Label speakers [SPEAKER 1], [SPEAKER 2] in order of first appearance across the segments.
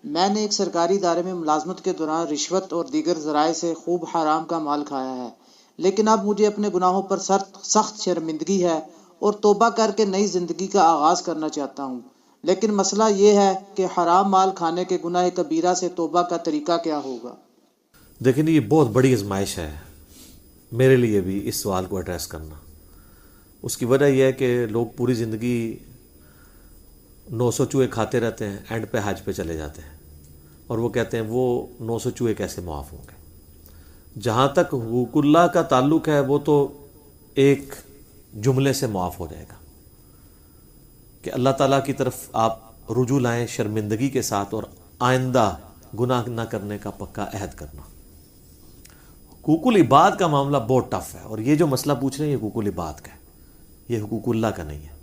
[SPEAKER 1] میں نے ایک سرکاری ادارے میں ملازمت کے دوران رشوت اور دیگر ذرائع سے خوب حرام کا مال کھایا ہے، لیکن اب مجھے اپنے گناہوں پر سخت شرمندگی ہے اور توبہ کر کے نئی زندگی کا آغاز کرنا چاہتا ہوں۔ لیکن مسئلہ یہ ہے کہ حرام مال کھانے کے گناہ کبیرہ سے توبہ کا طریقہ کیا ہوگا؟
[SPEAKER 2] دیکھیں یہ بہت بڑی آزمائش ہے میرے لیے بھی اس سوال کو ایڈریس کرنا۔ اس کی وجہ یہ ہے کہ لوگ پوری زندگی 900 چوہے کھاتے رہتے ہیں، اینڈ پہ حج پہ چلے جاتے ہیں اور وہ کہتے ہیں وہ 900 چوہے کیسے معاف ہوں گے۔ جہاں تک حقوق اللہ کا تعلق ہے وہ تو ایک جملے سے معاف ہو جائے گا کہ اللہ تعالیٰ کی طرف آپ رجوع لائیں شرمندگی کے ساتھ اور آئندہ گناہ نہ کرنے کا پکا عہد کرنا۔ حقوق العباد کا معاملہ بہت ٹف ہے، اور یہ جو مسئلہ پوچھ رہے ہیں یہ حقوق العباد کا ہے، یہ حقوق اللہ کا نہیں ہے۔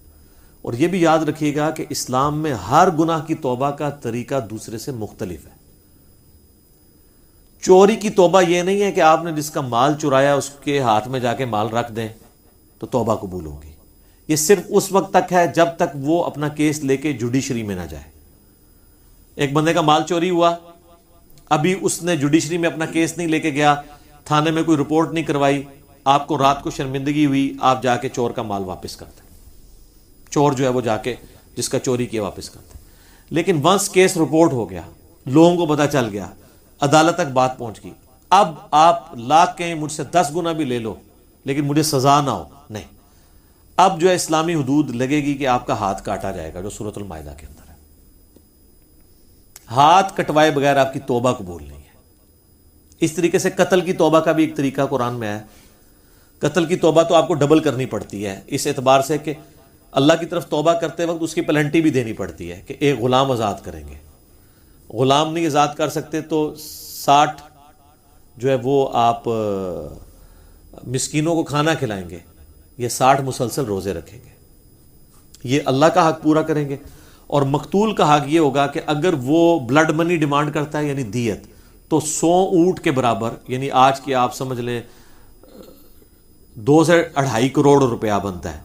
[SPEAKER 2] اور یہ بھی یاد رکھیے گا کہ اسلام میں ہر گناہ کی توبہ کا طریقہ دوسرے سے مختلف ہے۔ چوری کی توبہ یہ نہیں ہے کہ آپ نے جس کا مال چرایا اس کے ہاتھ میں جا کے مال رکھ دیں تو توبہ قبول ہوگی۔ یہ صرف اس وقت تک ہے جب تک وہ اپنا کیس لے کے جوڈیشری میں نہ جائے۔ ایک بندے کا مال چوری ہوا، ابھی اس نے جوڈیشری میں اپنا کیس نہیں لے کے گیا، تھانے میں کوئی رپورٹ نہیں کروائی، آپ کو رات کو شرمندگی ہوئی، آپ جا کے چور کا مال واپس کرتے، چور جو ہے وہ جا کے جس کا چوری کیا واپس کرتے۔ لیکن ونس کیس رپورٹ ہو گیا، لوگوں کو پتہ چل گیا، عدالت تک بات پہنچ گئی، اب آپ لاکھ کہیں مجھ سے 10 گنا بھی لے لو لیکن مجھے سزا نہ ہو، نہیں، اب جو ہے اسلامی حدود لگے گی کہ آپ کا ہاتھ کاٹا جائے گا، جو سورۃ المائدہ کے اندر ہے۔ ہاتھ کٹوائے بغیر آپ کی توبہ قبول نہیں ہے۔ اس طریقے سے قتل کی توبہ کا بھی ایک طریقہ قرآن میں ہے۔ قتل کی توبہ تو آپ کو ڈبل کرنی پڑتی ہے، اس اعتبار سے کہ اللہ کی طرف توبہ کرتے وقت اس کی پلنٹی بھی دینی پڑتی ہے کہ ایک غلام آزاد کریں گے۔ غلام نہیں آزاد کر سکتے تو 60 جو ہے وہ آپ مسکینوں کو کھانا کھلائیں گے، یہ 60 مسلسل روزے رکھیں گے، یہ اللہ کا حق پورا کریں گے۔ اور مقتول کا حق یہ ہوگا کہ اگر وہ بلڈ منی ڈیمانڈ کرتا ہے یعنی دیت، تو 100 اونٹ کے برابر، یعنی آج کی آپ سمجھ لیں 2 سے 2.5 کروڑ روپیہ بنتا ہے۔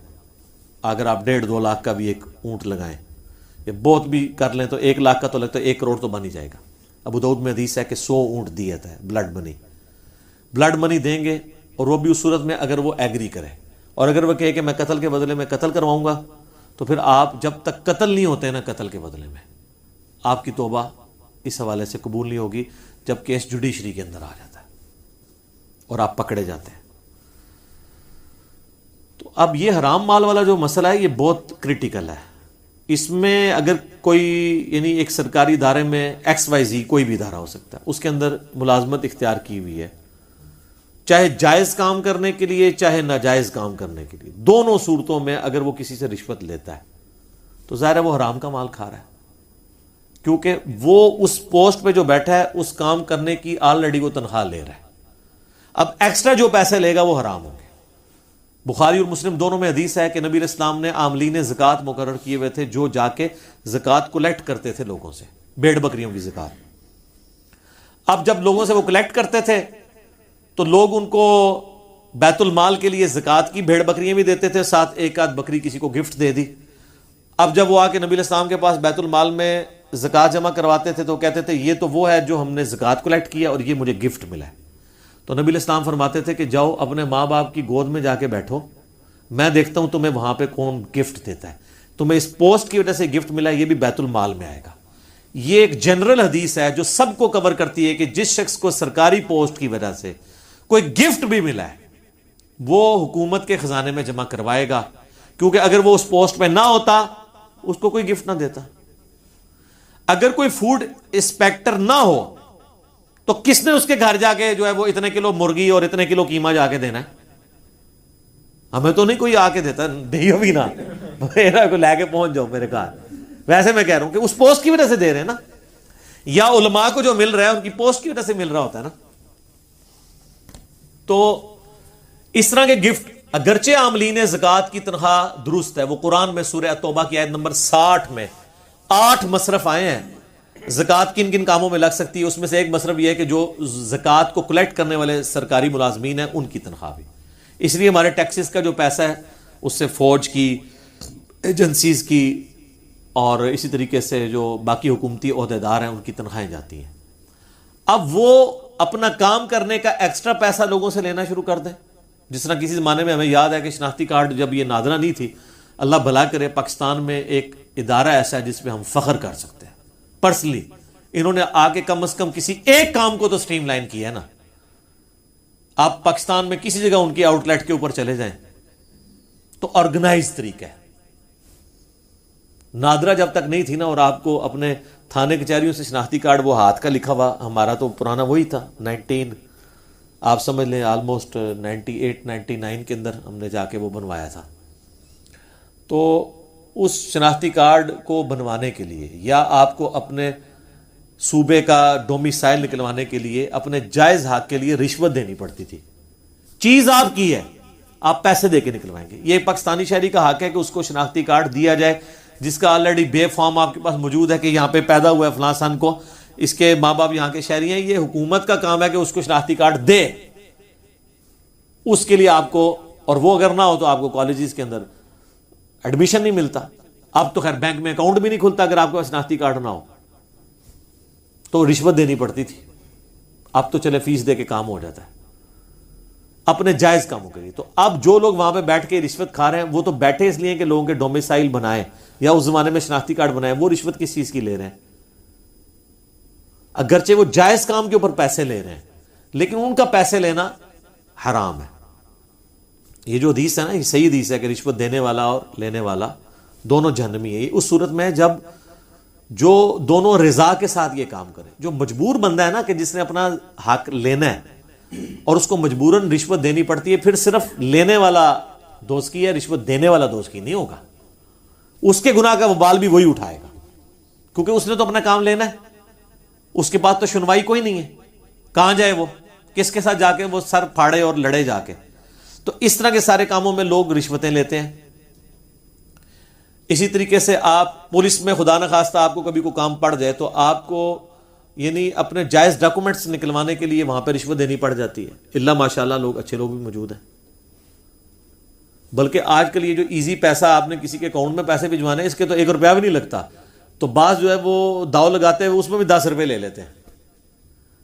[SPEAKER 2] اگر آپ 1.5-2 لاکھ کا بھی ایک اونٹ لگائیں، یا بہت بھی کر لیں تو 1 لاکھ کا تو لگتا ہے 1 کروڑ تو بن ہی جائے گا۔ ابو داؤد میں حدیث ہے کہ 100 اونٹ دیت ہے، بلڈ منی دیں گے، اور وہ بھی اس صورت میں اگر وہ ایگری کرے، اور اگر وہ کہے کہ میں قتل کے بدلے میں قتل کرواؤں گا، تو پھر آپ جب تک قتل نہیں ہوتے نا قتل کے بدلے میں، آپ کی توبہ اس حوالے سے قبول نہیں ہوگی جب کیس جوڈیشری کے اندر آ جاتا ہے اور آپ پکڑے جاتے ہیں۔ تو اب یہ حرام مال والا جو مسئلہ ہے یہ بہت کریٹیکل ہے۔ اس میں اگر کوئی یعنی ایک سرکاری ادارے میں XYZ کوئی بھی ادارہ ہو سکتا ہے، اس کے اندر ملازمت اختیار کی ہوئی ہے، چاہے جائز کام کرنے کے لیے چاہے ناجائز کام کرنے کے لیے، دونوں صورتوں میں اگر وہ کسی سے رشوت لیتا ہے تو ظاہر ہے وہ حرام کا مال کھا رہا ہے، کیونکہ وہ اس پوسٹ پہ جو بیٹھا ہے اس کام کرنے کی آلریڈی وہ تنخواہ لے رہا ہے۔ اب ایکسٹرا جو پیسے لے گا وہ حرام ہوں گے۔ بخاری اور مسلم دونوں میں حدیث ہے کہ نبی علیہ السلام نے عاملین زکوٰۃ مقرر کیے ہوئے تھے جو جا کے زکوٰۃ کلیکٹ کرتے تھے لوگوں سے، بھیڑ بکریوں کی زکوٰۃ۔ اب جب لوگوں سے وہ کلیکٹ کرتے تھے تو لوگ ان کو بیت المال کے لیے زکوٰۃ کی بھیڑ بکریاں بھی دیتے تھے، ساتھ ایک آدھ بکری کسی کو گفٹ دے دی۔ اب جب وہ آ کے نبی علیہ السلام کے پاس بیت المال میں زکوٰۃ جمع کرواتے تھے تو کہتے تھے یہ تو وہ ہے جو ہم نے زکوٰۃ کلیکٹ کیا اور یہ مجھے گفٹ ملا ہے۔ تو نبی علیہ السلام فرماتے تھے کہ جاؤ اپنے ماں باپ کی گود میں جا کے بیٹھو، میں دیکھتا ہوں تمہیں وہاں پہ کون گفٹ دیتا ہے، تمہیں اس پوسٹ کی وجہ سے گفٹ ملا ہے، یہ بھی بیت المال میں آئے گا۔ یہ ایک جنرل حدیث ہے جو سب کو کور کرتی ہے کہ جس شخص کو سرکاری پوسٹ کی وجہ سے کوئی گفٹ بھی ملا ہے وہ حکومت کے خزانے میں جمع کروائے گا، کیونکہ اگر وہ اس پوسٹ پہ نہ ہوتا اس کو کوئی گفٹ نہ دیتا۔ اگر کوئی فوڈ انسپیکٹر نہ ہو تو کس نے اس کے گھر جا کے جو ہے وہ اتنے کلو مرغی اور اتنے کلو قیمہ جا کے دینا ہے؟ ہمیں تو نہیں کوئی آ کے دیتا، دیو بھی نہ میرا کو لے کے پہنچ جاؤ میرے گھر۔ ویسے میں کہہ رہا ہوں کہ اس پوسٹ کی وجہ سے دے رہے ہیں نا، یا علماء کو جو مل رہا ہے ان کی پوسٹ کی وجہ سے مل رہا ہوتا ہے نا۔ تو اس طرح کے گفٹ اگرچہ عاملین زکوٰۃ کی تنخواہ درست ہے، وہ قرآن میں سورہ توبہ کی آیت نمبر 60 میں 8 مصرف آئے ہیں زکوٰۃ کن کن کاموں میں لگ سکتی ہے۔ اس میں سے ایک مصرف یہ ہے کہ جو زکوٰۃ کو کلیکٹ کرنے والے سرکاری ملازمین ہیں ان کی تنخواہ بھی۔ اس لیے ہمارے ٹیکسز کا جو پیسہ ہے اس سے فوج کی، ایجنسیز کی اور اسی طریقے سے جو باقی حکومتی عہدیدار ہیں ان کی تنخواہیں جاتی ہیں. اب وہ اپنا کام کرنے کا ایکسٹرا پیسہ لوگوں سے لینا شروع کر دیں. جس طرح کسی زمانے میں ہمیں یاد ہے کہ شناختی کارڈ جب یہ نادرہ نہیں تھی، اللہ بھلا کرے پاکستان میں ایک ادارہ ایسا ہے جس پہ ہم فخر کر سکتے ہیں. پرسنلی انہوں نے آ کے کم از کم کسی ایک کام کو تو سٹریم لائن کیا ہے نا. آپ پاکستان میں کسی جگہ ان کی آؤٹ لیٹ کے اوپر چلے جائیں تو آرگنائز طریقہ ہے. نادرہ جب تک نہیں تھی نا، اور آپ کو اپنے تھانے کچہریوں سے شناختی کارڈ وہ ہاتھ کا لکھا ہوا، ہمارا تو پرانا وہی تھا 19 آپ سمجھ لیں آلموسٹ 98 99 کے اندر ہم نے جا کے وہ بنوایا تھا. تو اس شناختی کارڈ کو بنوانے کے لیے یا آپ کو اپنے صوبے کا ڈومیسائل نکلوانے کے لیے اپنے جائز حق کے لیے رشوت دینی پڑتی تھی. چیز آپ کی ہے، آپ پیسے دے کے نکلوائیں گے. یہ پاکستانی شہری کا حق ہے کہ اس کو شناختی کارڈ دیا جائے جس کا آلریڈی بے فارم آپ کے پاس موجود ہے کہ یہاں پہ پیدا ہوا ہے فلاں سن کو، اس کے ماں باپ یہاں کے شہری ہیں. یہ حکومت کا کام ہے کہ اس کو شناختی کارڈ دے. اس کے لیے آپ کو، اور وہ اگر نہ ہو تو آپ کو کالجز کے اندر ایڈمیشن نہیں ملتا. اب تو خیر بینک میں اکاؤنٹ بھی نہیں کھلتا اگر آپ کے پاس شناختی کارڈ نہ ہو. تو رشوت دینی پڑتی تھی. اب تو چلے فیس دے کے کام ہو جاتا ہے اپنے جائز کاموں کے لیے. تو اب جو لوگ وہاں پہ بیٹھ کے رشوت کھا رہے ہیں وہ تو بیٹھے اس لیے کہ لوگوں کے ڈومیسائل بنائیں یا اس زمانے میں شناختی کارڈ بنائیں. وہ رشوت کس چیز کی لے رہے ہیں؟ اگرچہ وہ جائز کام کے اوپر پیسے لے رہے ہیں لیکن ان کا پیسے لینا حرام ہے. یہ جو حدیث ہے نا، یہ صحیح حدیث ہے کہ رشوت دینے والا اور لینے والا دونوں جہنمی ہے. یہ اس صورت میں جب جو دونوں رضا کے ساتھ یہ کام کرے. جو مجبور بندہ ہے نا کہ جس نے اپنا حق لینا ہے اور اس کو مجبوراً رشوت دینی پڑتی ہے، پھر صرف لینے والا دوست کی ہے، رشوت دینے والا دوست کی نہیں ہوگا. اس کے گناہ کا وبال بھی وہی اٹھائے گا کیونکہ اس نے تو اپنا کام لینا ہے. اس کے پاس تو سنوائی کوئی نہیں ہے. کہاں جائے وہ؟ کس کے ساتھ جا کے وہ سر پھاڑے اور لڑے جا کے؟ تو اس طرح کے سارے کاموں میں لوگ رشوتیں لیتے ہیں. اسی طریقے سے آپ پولیس میں خدا نخواستہ آپ کو کبھی کوئی کام پڑ جائے تو آپ کو یعنی اپنے جائز ڈاکومنٹس نکلوانے کے لیے وہاں پہ رشوت دینی پڑ جاتی ہے. اللہ ماشاءاللہ لوگ اچھے لوگ بھی موجود ہیں. بلکہ آج کل یہ جو ایزی پیسہ آپ نے کسی کے اکاؤنٹ میں پیسے بھجوانے اس کے تو 1 روپیہ بھی نہیں لگتا. تو بعض جو ہے وہ داؤ لگاتے ہیں، اس میں بھی 10 روپے لے لیتے ہیں،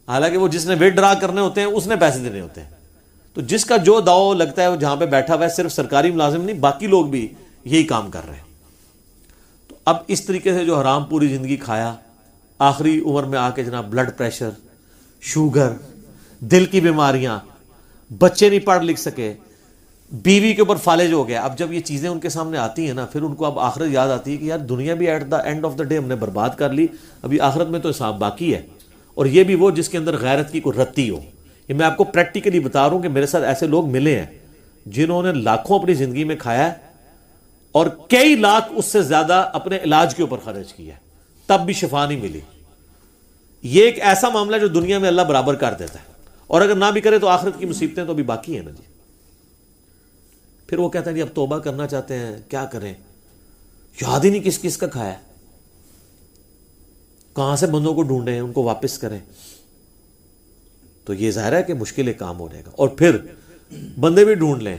[SPEAKER 2] حالانکہ وہ جس نے ویٹ ڈرا کرنے ہوتے ہیں اس نے پیسے دینے ہوتے ہیں. تو جس کا جو داؤ لگتا ہے وہ جہاں پہ بیٹھا ہوا ہے، صرف سرکاری ملازم نہیں باقی لوگ بھی یہی کام کر رہے ہیں. تو اب اس طریقے سے جو حرام پوری زندگی کھایا، آخری عمر میں آ کے جناب بلڈ پریشر، شوگر، دل کی بیماریاں، بچے نہیں پڑھ لکھ سکے، بیوی کے اوپر فالج ہو گیا. اب جب یہ چیزیں ان کے سامنے آتی ہیں نا، پھر ان کو اب آخرت یاد آتی ہے کہ یار دنیا بھی at the end of the day ہم نے برباد کر لی، ابھی آخرت میں تو حساب باقی ہے. اور یہ بھی وہ جس کے اندر غیرت کی کوئی رتی ہو. یہ میں آپ کو پریکٹیکلی بتا رہا ہوں کہ میرے ساتھ ایسے لوگ ملے ہیں جنہوں نے لاکھوں اپنی زندگی میں کھایا ہے اور کئی لاکھ اس سے زیادہ اپنے علاج کے اوپر خرچ کیا ہے، تب بھی شفا نہیں ملی. یہ ایک ایسا معاملہ ہے جو دنیا میں اللہ برابر کر دیتا ہے، اور اگر نہ بھی کرے تو آخرت کی مصیبتیں تو ابھی باقی ہیں نا جی. پھر وہ کہتا ہے جی اب توبہ کرنا چاہتے ہیں، کیا کریں؟ یاد ہی نہیں کس کس کا کھایا، کہاں سے بندوں کو ڈھونڈیں، ان کو واپس کریں. تو یہ ظاہر ہے کہ مشکل ایک کام ہو جائے گا. اور پھر بندے بھی ڈھونڈ لیں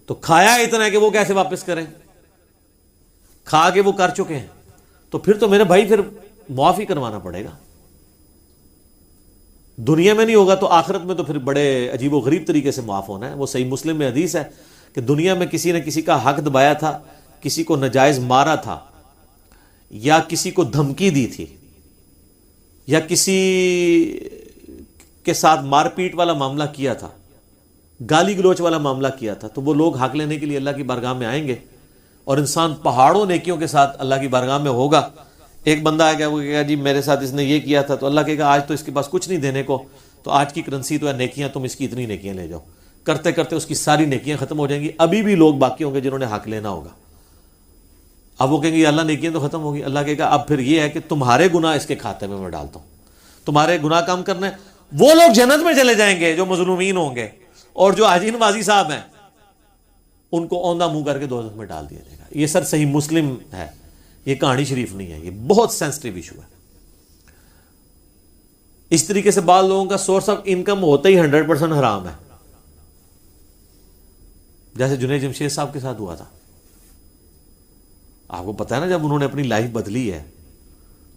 [SPEAKER 2] تو کھایا اتنا ہے کہ وہ کیسے واپس کریں؟ کھا کے وہ کر چکے ہیں. تو پھر تو میرے بھائی پھر معاف ہی کروانا پڑے گا. دنیا میں نہیں ہوگا تو آخرت میں تو پھر بڑے عجیب و غریب طریقے سے معاف ہونا ہے. وہ صحیح مسلم میں حدیث ہے کہ دنیا میں کسی نے کسی کا حق دبایا تھا، کسی کو ناجائز مارا تھا، یا کسی کو دھمکی دی تھی، یا کسی کے ساتھ مار پیٹ والا معاملہ کیا تھا، گالی گلوچ والا معاملہ کیا تھا، تو وہ لوگ حق لینے کے لیے اللہ کی بارگاہ میں آئیں گے اور انسان پہاڑوں نیکیوں کے ساتھ اللہ کی بارگاہ میں ہوگا. ایک بندہ آئے گا، وہ کہے گا جی میرے ساتھ اس نے یہ کیا تھا، تو اللہ کہے گا آج تو اس کے پاس کچھ نہیں دینے کو، تو آج کی کرنسی تو ہے نیکیاں، تم اس کی اتنی نیکیاں لے جاؤ. کرتے کرتے اس کی ساری نیکیاں ختم ہو جائیں گی. ابھی بھی لوگ باقی ہوں گے جنہوں نے حق لینا ہوگا. اب وہ کہیں گے اللہ نیکیاں تو ختم ہوگی. اللہ کہے گا اب پھر یہ ہے کہ تمہارے گناہ اس کے کھاتے میں ڈالتا ہوں، تمہارے گناہ کام کرنے. وہ لوگ جنت میں چلے جائیں گے جو مظلومین ہوں گے، اور جو حاجی نوازی صاحب ہیں ان کو اوندھا منہ کر کے دوزخ میں ڈال دیا جائے گا. یہ سر صحیح مسلم ہے، یہ کہانی شریف نہیں ہے. یہ بہت سینسٹیو ایشو ہے. اس طریقے سے بعض لوگوں کا سورس آف انکم ہوتا ہی 100% حرام ہے، جیسے جنید جمشید صاحب کے ساتھ ہوا تھا. آپ کو پتا ہے نا جب انہوں نے اپنی لائف بدلی ہے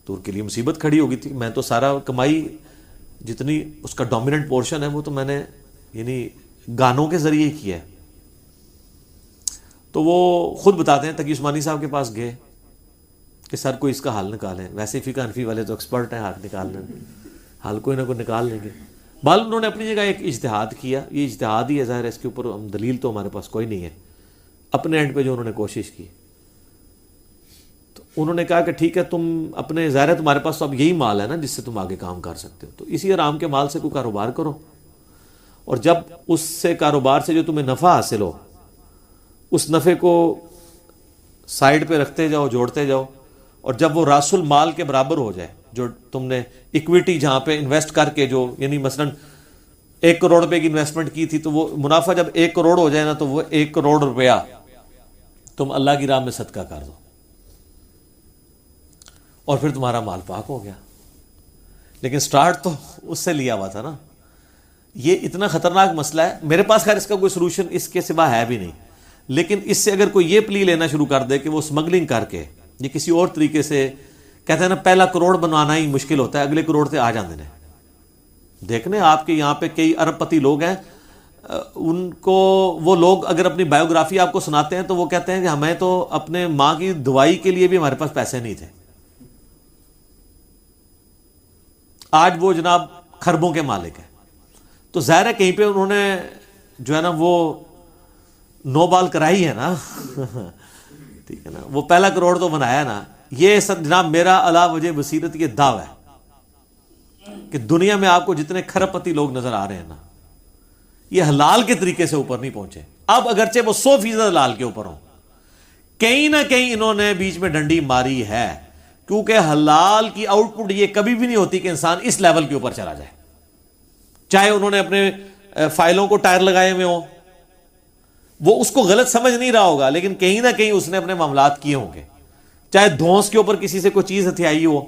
[SPEAKER 2] تو ان کے لیے مصیبت کھڑی ہو گئی تھی. میں تو سارا کمائی جتنی اس کا ڈومیننٹ پورشن ہے وہ تو میں نے یعنی گانوں کے ذریعے ہی کیا ہے. تو وہ خود بتاتے ہیں تقی عثمانی صاحب کے پاس گئے کہ سر کوئی اس کا حل نکالیں. ویسے فقہ حنفی والے تو ایکسپرٹ ہیں حل نکالنے میں, حل کوئی نہ کوئی نکال لیں گے. بال انہوں نے اپنی جگہ ایک اجتہاد کیا, یہ اجتہاد ہی ہے, ظاہر ہے اس کے اوپر ہم دلیل تو ہمارے پاس کوئی نہیں ہے. اپنے اینڈ پہ جو انہوں نے کوشش کی تو انہوں نے کہا کہ ٹھیک ہے تم اپنے, ظاہر ہے تمہارے پاس تو اب یہی مال ہے نا جس سے تم آگے کام کر سکتے ہو, تو اسی آرام کے مال سے کوئی کاروبار کرو, اور جب اس سے کاروبار سے جو تمہیں نفع حاصل ہو اس نفع کو سائڈ پہ رکھتے جاؤ, جوڑتے جاؤ, اور جب وہ راس المال کے برابر ہو جائے جو تم نے اکویٹی جہاں پہ انویسٹ کر کے جو یعنی مثلا 1 کروڑ روپے کی انویسٹمنٹ کی تھی تو وہ منافع جب 1 کروڑ ہو جائے نا تو وہ 1 کروڑ روپیہ تم اللہ کی راہ میں صدقہ کر دو اور پھر تمہارا مال پاک ہو گیا. لیکن سٹارٹ تو اس سے لیا ہوا تھا نا. یہ اتنا خطرناک مسئلہ ہے, میرے پاس خیر اس کا کوئی سلوشن اس کے سوا ہے بھی نہیں, لیکن اس سے اگر کوئی یہ پلی لینا شروع کر دے کہ وہ اسمگلنگ کر کے یہ کسی اور طریقے سے, کہتے ہیں نا پہلا کروڑ بنوانا ہی مشکل ہوتا ہے, اگلے کروڑ سے آ جاندے ہیں. دیکھنے آپ کے یہاں پہ کئی ارب پتی لوگ ہیں, ان کو وہ لوگ اگر اپنی بایوگرافی آپ کو سناتے ہیں تو وہ کہتے ہیں کہ ہمیں تو اپنے ماں کی دوائی کے لیے بھی ہمارے پاس پیسے نہیں تھے. آج وہ جناب خربوں کے مالک ہیں. تو ظاہر ہے کہیں پہ انہوں نے جو ہے نا وہ نو بال کرائی ہے نا ٹھیک ہے نا, وہ پہلا کروڑ تو بنایا نا. یہ سب جناب میرا علا وجہ بصیرت یہ دعویٰ ہے کہ دنیا میں آپ کو جتنے کھرب پتی لوگ نظر آ رہے ہیں نا یہ حلال کے طریقے سے اوپر نہیں پہنچے. اب اگرچہ وہ 100% حلال کے اوپر ہوں, کہیں نہ کہیں انہوں نے بیچ میں ڈنڈی ماری ہے, کیونکہ حلال کی آؤٹ پٹ یہ کبھی بھی نہیں ہوتی کہ انسان اس لیول کے اوپر چلا جائے. چاہے انہوں نے اپنے فائلوں کو ٹائر لگائے ہوئے ہوں, وہ اس کو غلط سمجھ نہیں رہا ہوگا, لیکن کہیں نہ کہیں اس نے اپنے معاملات کیے ہوں گے. چاہے دھونس کے اوپر کسی سے کوئی چیز ہتھیائی ہو,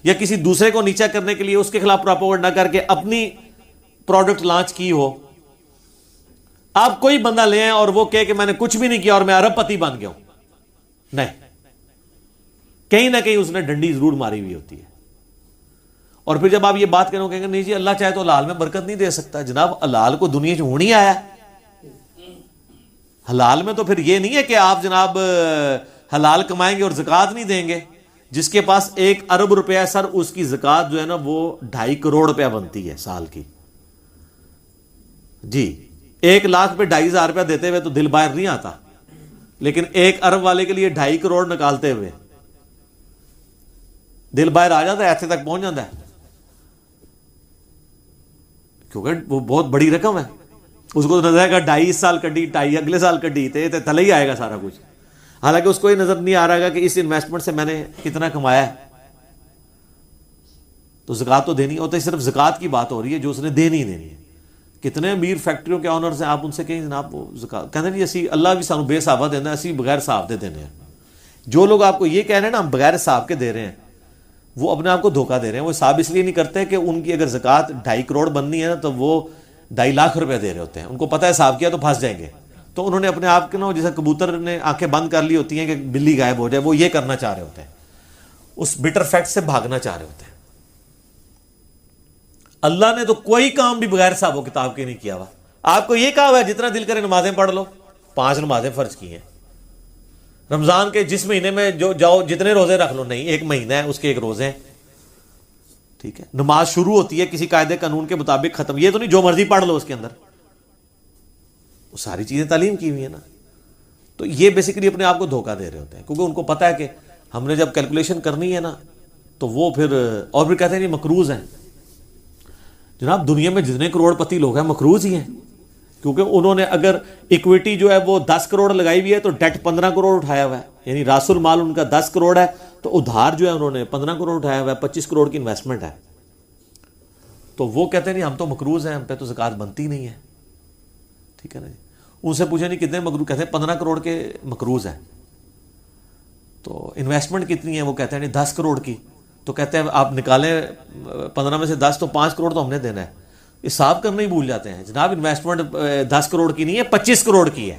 [SPEAKER 2] یا کسی دوسرے کو نیچا کرنے کے لیے اس کے خلاف پروپیگنڈا کر کے اپنی پروڈکٹ لانچ کی ہو. آپ کوئی بندہ لے آئیں اور وہ کہے کہ میں نے کچھ بھی نہیں کیا اور میں ارب پتی بن گیا ہوں, نہیں, کہیں نہ کہیں اس نے ڈنڈی ضرور ماری ہوئی ہوتی ہے. اور پھر جب آپ یہ بات کریں گے نہیں جی اللہ چاہے تو حلال میں برکت نہیں دے سکتا. جناب حلال کو دنیا سے ہونی آیا, حلال میں تو پھر یہ نہیں ہے کہ آپ جناب حلال کمائیں گے اور زکوٰۃ نہیں دیں گے. جس کے پاس 1 ارب روپیہ سر, اس کی زکوٰۃ جو ہے نا وہ 2.5 کروڑ روپیہ بنتی ہے سال کی. جی 1 لاکھ پہ 2.5 روپیہ دیتے ہوئے تو دل باہر نہیں آتا, لیکن 1 ارب والے کے لیے 2.5 کروڑ نکالتے ہوئے دل باہر آ جاتا ہے, ایسے تک پہنچ جاتا ہے, کیونکہ وہ بہت بڑی رقم ہے. اس کو نظر آئے گا 2.5 سال کڈی, 2.5 اگلے سال کڈی, تلے ہی آئے گا سارا کچھ. حالانکہ اس کو یہ نظر نہیں آ رہا کہ اس انویسٹمنٹ سے میں نے کتنا کمایا ہے. تو زکوٰۃ تو دینی ہوتا ہے, صرف زکوٰۃ کی بات ہو رہی ہے جو اس نے دینی ہی دینی ہے. کتنے امیر فیکٹریوں کے آنرز ہیں, آپ ان سے کہیں جناب وہ زکوٰۃ کہتے ہیں جی اسی اللہ بھی سانو بے حسابہ دینا, اسی بغیر حساب دے دینے ہیں. جو لوگ آپ کو یہ کہہ رہے ہیں نا ہم بغیر حساب کے دے رہے ہیں, وہ اپنے آپ کو دھوکہ دے رہے ہیں. وہ حساب اس لیے نہیں کرتے کہ ان کی اگر زکوٰۃ 2.5 کروڑ بننی ہے نا تو وہ 2.5 لاکھ روپے دے رہے ہوتے ہیں. ان کو پتہ ہے حساب کیا تو پھنس جائیں گے, تو انہوں نے اپنے آپ کے نا جیسے کبوتر نے آنکھیں بند کر لی ہوتی ہیں کہ بلی غائب ہو جائے, وہ یہ کرنا چاہ رہے ہوتے ہیں, اس بٹر فیکٹ سے بھاگنا چاہ رہے ہوتے ہیں. اللہ نے تو کوئی کام بھی بغیر حساب و کتاب کے نہیں کیا ہوا. آپ کو یہ کہا ہوا ہے جتنا دل کرے نمازیں پڑھ لو, 5 نمازیں فرض کی ہیں. رمضان کے جس مہینے میں جو جاؤ جتنے روزے رکھ لو, نہیں 1 مہینہ ہے اس کے 1 روزے ہیں, ٹھیک ہے. نماز شروع ہوتی ہے کسی قاعدے قانون کے مطابق, ختم, یہ تو نہیں جو مرضی پڑھ لو اس کے اندر, وہ ساری چیزیں تعلیم کی ہوئی ہیں نا. تو یہ بیسیکلی اپنے آپ کو دھوکہ دے رہے ہوتے ہیں, کیونکہ ان کو پتا ہے کہ ہم نے جب کیلکولیشن کرنی ہے نا تو وہ پھر اور بھی کہتے ہیں یہ مقروض ہیں. جناب دنیا میں جتنے کروڑ پتی لوگ ہیں مقروض ہی ہیں, کیونکہ انہوں نے اگر اکویٹی جو ہے وہ 10 کروڑ لگائی ہوئی ہے تو ڈیٹ 15 کروڑ اٹھایا ہوا ہے, یعنی راس المال ان کا 10 کروڑ ہے تو ادھار جو ہے انہوں نے 15 کروڑ اٹھایا ہوا ہے, 25 کروڑ کی انویسٹمنٹ ہے. تو وہ کہتے ہیں نہیں ہم تو مقروض ہیں, ہم پہ تو زکوٰۃ بنتی نہیں ہے, ٹھیک ہے نا جی. ان سے پوچھیں نہیں کتنے مقروض, کہتے ہیں 15 کروڑ کے مقروض ہیں. تو انویسٹمنٹ کتنی ہے, وہ کہتے ہیں نہیں 10 کروڑ کی. تو کہتے ہیں آپ نکالیں 15 میں سے 10 تو 5 کروڑ تو ہم نے دینا ہے. حساب کرنا ہی بھول جاتے ہیں. جناب انویسٹمنٹ 10 کروڑ کی نہیں ہے, 25 کروڑ کی ہے.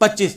[SPEAKER 2] 25।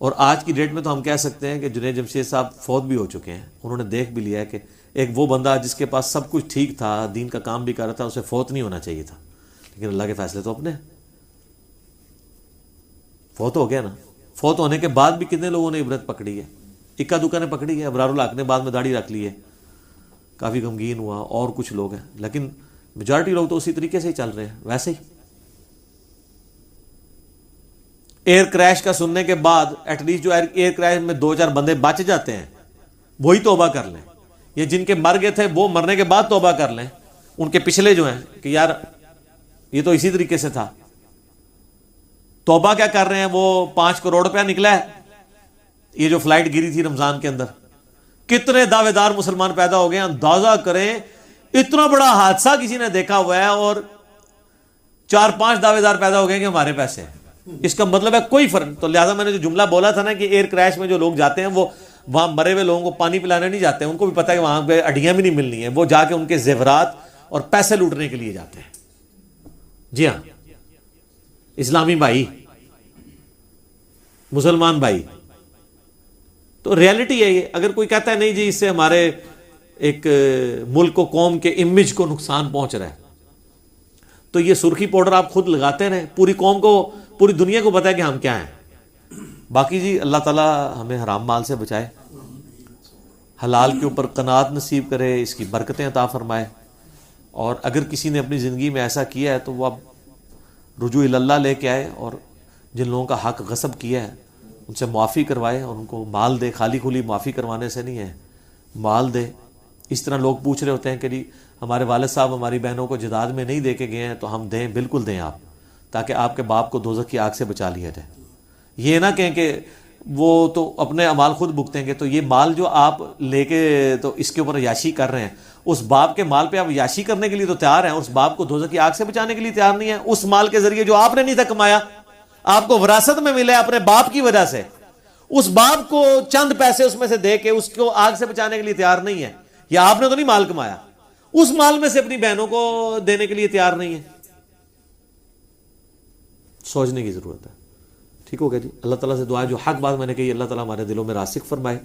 [SPEAKER 2] اور آج کی ڈیٹ میں تو ہم کہہ سکتے ہیں کہ جنید جمشید صاحب فوت بھی ہو چکے ہیں. انہوں نے دیکھ بھی لیا ہے کہ ایک وہ بندہ جس کے پاس سب کچھ ٹھیک تھا, دین کا کام بھی کر رہا تھا, اسے فوت نہیں ہونا چاہیے تھا, لیکن اللہ کے فیصلے تو اپنے. فوت ہو گیا نا. فوت ہونے کے بعد بھی کتنے لوگوں نے عبرت پکڑی ہے, اکا دکا نے پکڑی ہے. ابرار الحق نے بعد میں داڑھی رکھ لی ہے, کافی غمگین ہوا, اور کچھ لوگ ہیں, لیکن میجارٹی لوگ تو اسی طریقے سے ہی چل رہے ہیں ویسے ہی. ایئر کریش کا سننے کے بعد ایٹ لیسٹ جو ایئر کریش میں 2-4 بندے بچ جاتے ہیں وہی توبہ کر لیں. یہ جن کے مر گئے تھے وہ مرنے کے بعد توبہ کر لیں. ان کے پچھلے جو ہیں کہ یار یہ تو اسی طریقے سے تھا, توبہ کیا کر رہے ہیں. وہ 5 کروڑ روپیہ نکلا ہے, یہ جو فلائٹ گری تھی رمضان کے اندر, کتنے دعوے دار مسلمان پیدا ہو گئے. اندازہ کریں اتنا بڑا حادثہ کسی نے دیکھا ہوا ہے اور 4-5 دعوے دار پیدا ہو گئے کہ ہمارے پیسے ہیں. اس کا مطلب ہے کوئی فرق. تو لہٰذا میں نے جو جملہ بولا تھا نا کہ ایئر کریش میں جو لوگ جاتے ہیں وہ وہاں مرے ہوئے لوگوں کو پانی پلانے نہیں جاتے ہیں, ان کو بھی پتہ ہے کہ وہاں پہ ہڈیاں بھی نہیں ملنی ہیں, وہ جا کے ان کے زیورات اور پیسے لوٹنے کے لیے جاتے ہیں. جی ہاں, اسلامی بھائی, مسلمان بھائی, تو ریالٹی ہے یہ. اگر کوئی کہتا ہے نہیں جی اس سے ہمارے ایک ملک و قوم کے امیج کو نقصان پہنچ رہا ہے, تو یہ سرخی پاؤڈر آپ خود لگاتے رہیں, پوری قوم کو, پوری دنیا کو پتا ہے کہ ہم کیا ہیں. باقی جی اللہ تعالیٰ ہمیں حرام مال سے بچائے, حلال کے اوپر قناعت نصیب کرے, اس کی برکتیں عطا فرمائے. اور اگر کسی نے اپنی زندگی میں ایسا کیا ہے تو وہ اب رجوع اللہ لے کے آئے, اور جن لوگوں کا حق غصب کیا ہے ان سے معافی کروائے اور ان کو مال دے. خالی کھلی معافی کروانے سے نہیں ہے, مال دے. اس طرح لوگ پوچھ رہے ہوتے ہیں کہ جی ہمارے والد صاحب ہماری بہنوں کو جداد میں نہیں دے کے گئے ہیں تو ہم دیں. بالکل دیں آپ, تاکہ آپ کے باپ کو دوزخ کی آگ سے بچا لیا جائے. یہ نہ کہیں کہ وہ تو اپنے اعمال خود بھگتیں گے, تو یہ مال جو آپ لے کے تو اس کے اوپر عیاشی کر رہے ہیں, اس باپ کے مال پہ آپ عیاشی کرنے کے لیے تو تیار ہیں, اس باپ کو دوزخ کی آگ سے بچانے کے لیے تیار نہیں ہے. اس مال کے ذریعے جو آپ نے نہیں تھا کمایا, آپ کو وراثت میں ملے اپنے باپ کی وجہ سے, اس باپ کو چند پیسے اس میں سے دے کے اس کو آگ سے بچانے کے لیے تیار نہیں ہے. یا آپ نے تو نہیں مال کمایا, اس مال میں سے اپنی بہنوں کو دینے کے لیے تیار نہیں ہے. سوچنے کی ضرورت ہے. ٹھیک ہو گیا جی. اللہ تعالیٰ سے دعا ہے جو حق بات میں نے کہی اللہ تعالیٰ ہمارے دلوں میں راسخ فرمائے.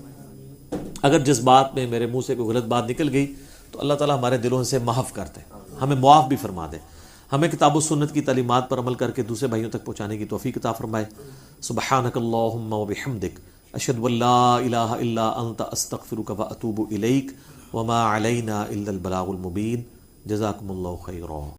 [SPEAKER 2] اگر جس بات میں میرے منہ سے کوئی غلط بات نکل گئی تو اللہ تعالیٰ ہمارے دلوں سے معاف کر دے, ہمیں معاف بھی فرما دے. ہمیں کتاب و سنت کی تعلیمات پر عمل کر کے دوسرے بھائیوں تک پہنچانے کی توفیق عطا فرمائے. سبحانک اللہم و بحمدک, اشہد ان لا الہ الا انت, استغفرک و اتوب الیک, وما علینا الا البلاغ المبین. جزاکم اللہ خیرا.